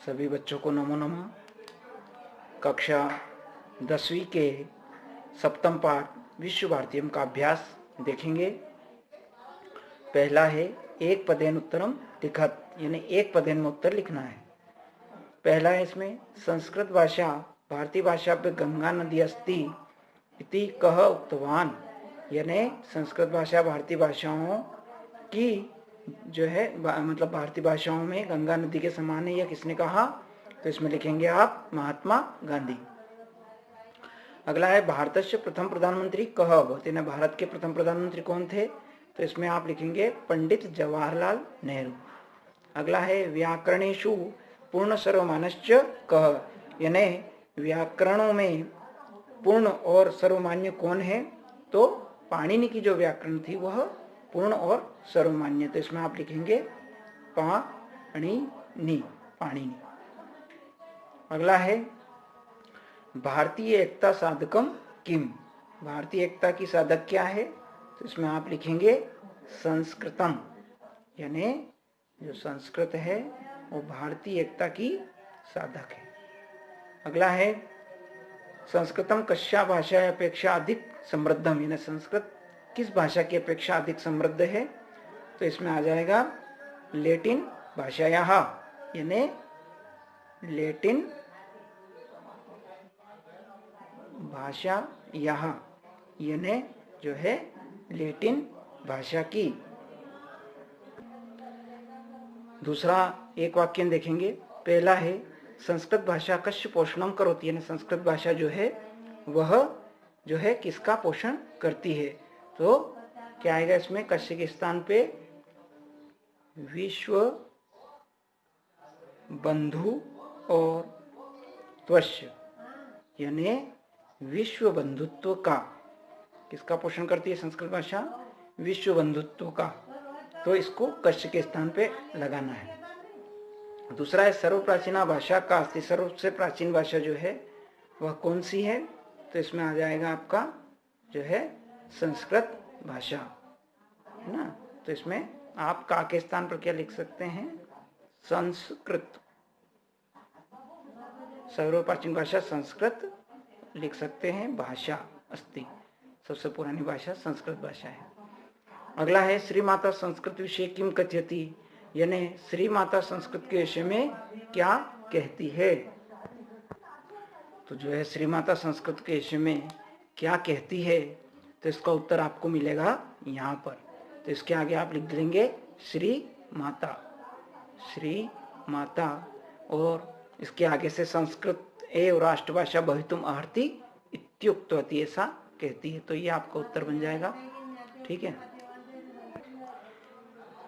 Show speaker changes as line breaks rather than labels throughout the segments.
सभी बच्चों को नमो नमः। कक्षा 10वीं के सप्तम पाठ विश्व भारतीयम का अभ्यास देखेंगे। पहला है एक पदेन उत्तरम लिखत, यानी एक पदेन में उत्तर लिखना है। पहला है इसमें संस्कृत भाषा भारतीय भाषा पे गंगा नदी अस्ति इति कह उक्तवान, यानी संस्कृत भाषा भारतीय भाषाओं की जो है मतलब भारतीय भाषाओं में गंगा नदी के समान है, यह किसने कहा? तो इसमें लिखेंगे आप महात्मा गांधी। अगला है भारत प्रथम प्रधानमंत्री कह अभवत, यानी भारत के प्रथम प्रधानमंत्री कौन थे? तो इसमें आप लिखेंगे पंडित जवाहरलाल नेहरू। अगला है व्याकरणेषु पूर्ण सर्वमानश्च कह, यानी व्याकरणों में पूर्ण और सर्वमान्य कौन है? तो पाणिनि की जो व्याकरण थी वह पूर्ण और सर्वमान्य, तो इसमें आप लिखेंगे पाणिनि। अगला है भारतीय एकता साधकम किम, भारतीय एकता की साधक क्या है? तो इसमें आप लिखेंगे संस्कृतम, यानी जो संस्कृत है वो भारतीय एकता की साधक है। अगला है संस्कृतम कस्या भाषा अपेक्षा अधिक समृद्धम, यानी संस्कृत किस भाषा की अपेक्षा अधिक समृद्ध है? तो इसमें आ जाएगा लैटिन भाषायाः, यानी लैटिन भाषा यहाँ, यानी जो है लैटिन भाषा की। दूसरा एक वाक्य देखेंगे। पहला है संस्कृत भाषा कस्य पोषणम करोति, यानी संस्कृत भाषा जो है वह जो है किसका पोषण करती है? तो क्या आएगा इसमें? कस्य के स्थान पे विश्व बंधु और त्वस्य, यानी विश्व बंधुत्व का। किसका पोषण करती है संस्कृत भाषा? विश्व बंधुत्व का। तो इसको कस्य के स्थान पे लगाना है। दूसरा है सर्वप्राचीना भाषा का अस्ति, सर्वसे प्राचीन भाषा जो है वह कौन सी है? तो इसमें आ जाएगा आपका जो है संस्कृत भाषा, है ना। तो इसमें आप का के स्थान पर क्या लिख सकते हैं? संस्कृत। सर्वप्राचीन भाषा संस्कृत लिख सकते हैं, भाषा अस्ति, सबसे पुरानी भाषा संस्कृत भाषा है। अगला है श्री माता संस्कृत विषय किम कथयति, यानी श्री माता संस्कृत के विषय में क्या कहती है? तो जो है श्री माता संस्कृत के विषय में क्या कहती है, तो इसका उत्तर आपको मिलेगा यहाँ पर। तो इसके आगे आप लिख देंगे श्री माता, श्री माता, और इसके आगे से संस्कृत एवं राष्ट्रभाषा भवितुम अर्हति इत्युक्तवती, ऐसा कहती है। तो ये आपका उत्तर बन जाएगा, ठीक है।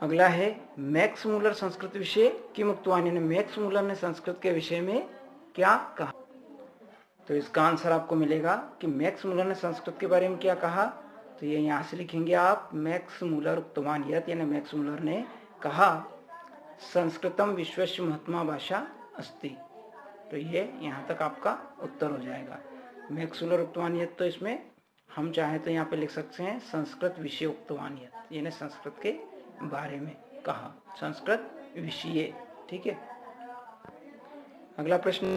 अगला है मैक्स मूलर संस्कृत विषय किम उक्तवान, यानी मैक्स मूलर ने संस्कृत के विषय में क्या कहा? तो इसका आंसर आपको मिलेगा कि मैक्स मूलर ने संस्कृत के बारे में क्या कहा। तो ये यहाँ से लिखेंगे आप मैक्स मूलर उक्तवान यत्, यानी मैक्स मूलर ने कहा संस्कृतम विश्वस्य महत्मा भाषा अस्ति। तो ये यहाँ तक आपका उत्तर हो जाएगा। मैक्स मूलर उक्तवान यत्, तो इसमें हम चाहे तो यहाँ पे लिख सकते हैं संस्कृत विषय उक्तवान यत्, यानी संस्कृत के बारे में कहा, संस्कृत विषय, ठीक है। अगला प्रश्न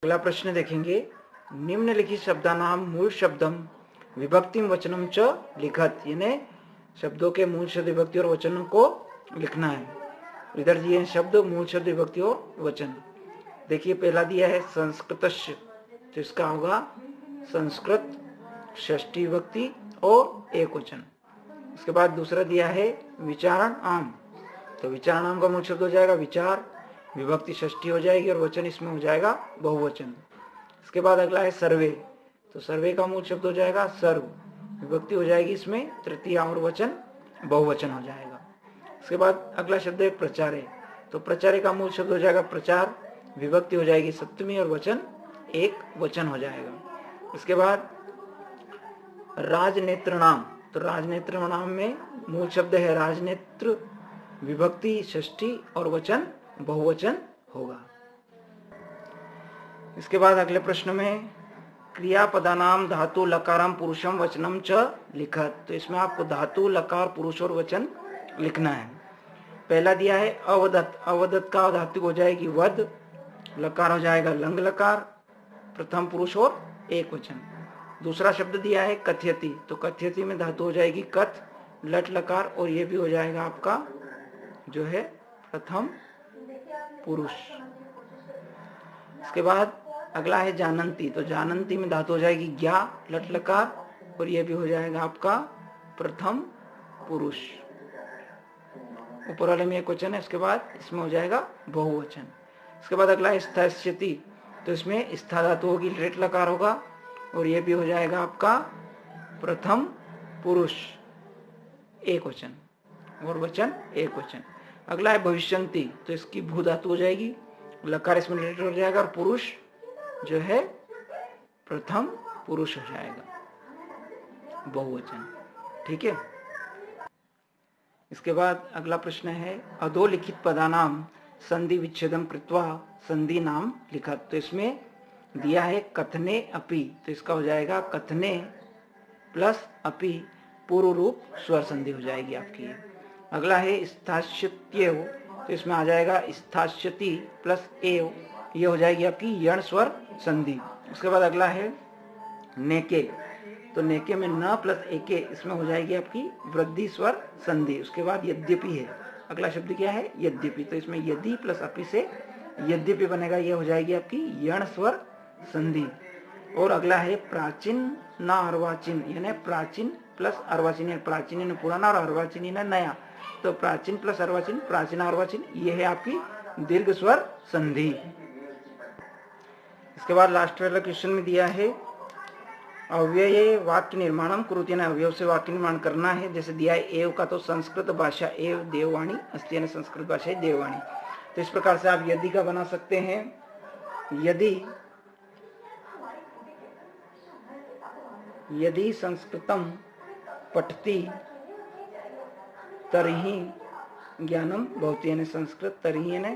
अगला प्रश्न देखेंगे, निम्नलिखित शब्दानाम मूल शब्दम विभक्तिम वचनम च लिखत, यानी शब्दों के मूल शब्द विभक्ति और वचनों को लिखना है। इधर दिए हैं शब्द, मूल शब्द विभक्ति और वचन। देखिए पहला दिया है संस्कृतस्य, तो इसका होगा संस्कृत षष्ठी विभक्ति और एक वचन। उसके बाद दूसरा दिया है विचारण आम, तो विचारण आम का मूल शब्द हो जाएगा विचार, विभक्ति षष्ठी हो जाएगी और वचन इसमें हो जाएगा बहुवचन। इसके बाद अगला है सर्वे, तो सर्वे का मूल शब्द हो जाएगा सर्व, विभक्ति हो जाएगी इसमें तृतीया और वचन बहुवचन हो जाएगा। इसके बाद अगला शब्द है प्रचारे, तो प्रचारे का मूल शब्द हो जाएगा प्रचार, विभक्ति हो जाएगी सप्तमी और वचन एक वचन हो जाएगा। इसके बाद राजनेत्र नाम, तो राजनेत्र नाम में मूल शब्द है राजनेत्र, विभक्ति षष्ठी और वचन बहुवचन होगा। इसके बाद अगले प्रश्न में क्रियापदानाम धातु लकारम पुरुषम वचनम च लिखत, तो इसमें आपको धातु लकार पुरुष और वचन लिखना है। पहला दिया है अवदत्त, अवदत्त का धातु हो जाएगी वद, लकार हो जाएगा लंग लकार, प्रथम पुरुष और एक वचन। दूसरा शब्द दिया है कथयति, तो कथयति में धातु हो जाएगी कथ, लट लकार और ये भी हो जाएगा आपका जो है प्रथम पुरुष। इसके बाद अगला है जानंती, तो जानंती में धातु हो जाएगी ज्ञा, लट लकार और ये भी हो जाएगा आपका प्रथम पुरुष। ऊपर वाले में एक वचन है, इसके बाद इसमें हो जाएगा बहुवचन। इसके बाद अगला है स्थास्यति, तो इसमें स्था धातु होगी, लेट लकार होगा और ये भी हो जाएगा आपका प्रथम पुरुष एक वचन और वचन एक वचन। अगला है भविष्यंती, तो इसकी भू धातु हो जाएगी, लकार इसमें लेट हो जाएगा और पुरुष जो है प्रथम पुरुष हो जाएगा बहुवचन। ठीक है। इसके बाद अगला प्रश्न है अधोलिखित पदानाम संधि विच्छेदम कृत्वा संधि नाम लिखत, तो इसमें दिया है कथने अपि, तो इसका हो जाएगा कथने प्लस अपि पूर्व रूप स्वर संधि हो जाएगी आपकी। अगला है स्थास्यत्येव, तो इसमें आ जाएगा स्थास्यति प्लस एव, ये हो जाएगी आपकी यण स्वर संधि। उसके बाद अगला है नेके, तो नेके में न प्लस एके, इसमें हो जाएगी आपकी वृद्धि स्वर संधि। उसके बाद यद्यपि है, अगला शब्द क्या है यद्यपि, तो इसमें यदि प्लस अपि से यद्यपि बनेगा, ये हो जाएगी आपकी यण स्वर संधि। और अगला है प्राचीन न अर्वाचीन, यानी प्राचीन प्लस अर्वाचीन, प्राचीन यानी पुराना और अर्वाचीन यानी नया, तो प्राचीन प्लस अर्वाचीन प्राचीन अर्वाचीन, ये है आपकी दीर्घ स्वर संधि। इसके बाद लास्ट वाला क्वेश्चन में दिया है अव्यय वाक्य निर्माणम कुरुति, यानी अवयव से वाक्य निर्माण करना है। जैसे दिया है एव का, तो संस्कृत भाषा एव देववाणी अस्ति, यानी संस्कृत भाषा है देववाणी। तो इस प्रकार से आप यदि का बना सकते हैं, यदि संस्कृतम पठति तर्हि ज्ञानम भवति, यानी संस्कृत तर्हि, यानी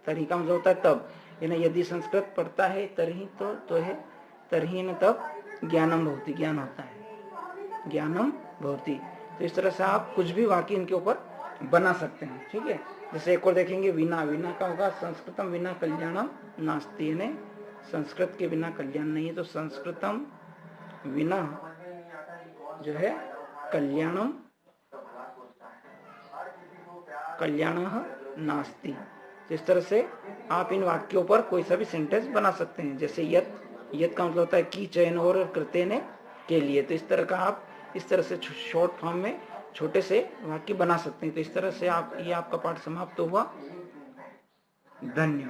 तर्हि का मतलब होता है तब, यानी यदि संस्कृत पढ़ता है तर्हि तो है तर्हि न तब ज्ञानम भवति, ज्ञान होता है, ज्ञानम भवति। तो इस तरह से आप कुछ भी वाक्य इनके ऊपर बना सकते हैं। ठीक है। जैसे एक और देखेंगे विना, विना का होगा संस्कृतम विना कल्याणम नास्ति, यानी संस्कृत के बिना कल्याण नहीं है, तो संस्कृतम विना जो है कल्याणम कल्याणः नास्ति। तो इस तरह से आप इन वाक्यों पर कोई सा भी सेंटेंस बना सकते हैं। जैसे यत, यत का मतलब होता है की, चयन और कृत्य ने के लिए, तो इस तरह का आप इस तरह से शॉर्ट फॉर्म में छोटे से वाक्य बना सकते हैं। तो इस तरह से आप ये आपका पाठ समाप्त हुआ। धन्यवाद।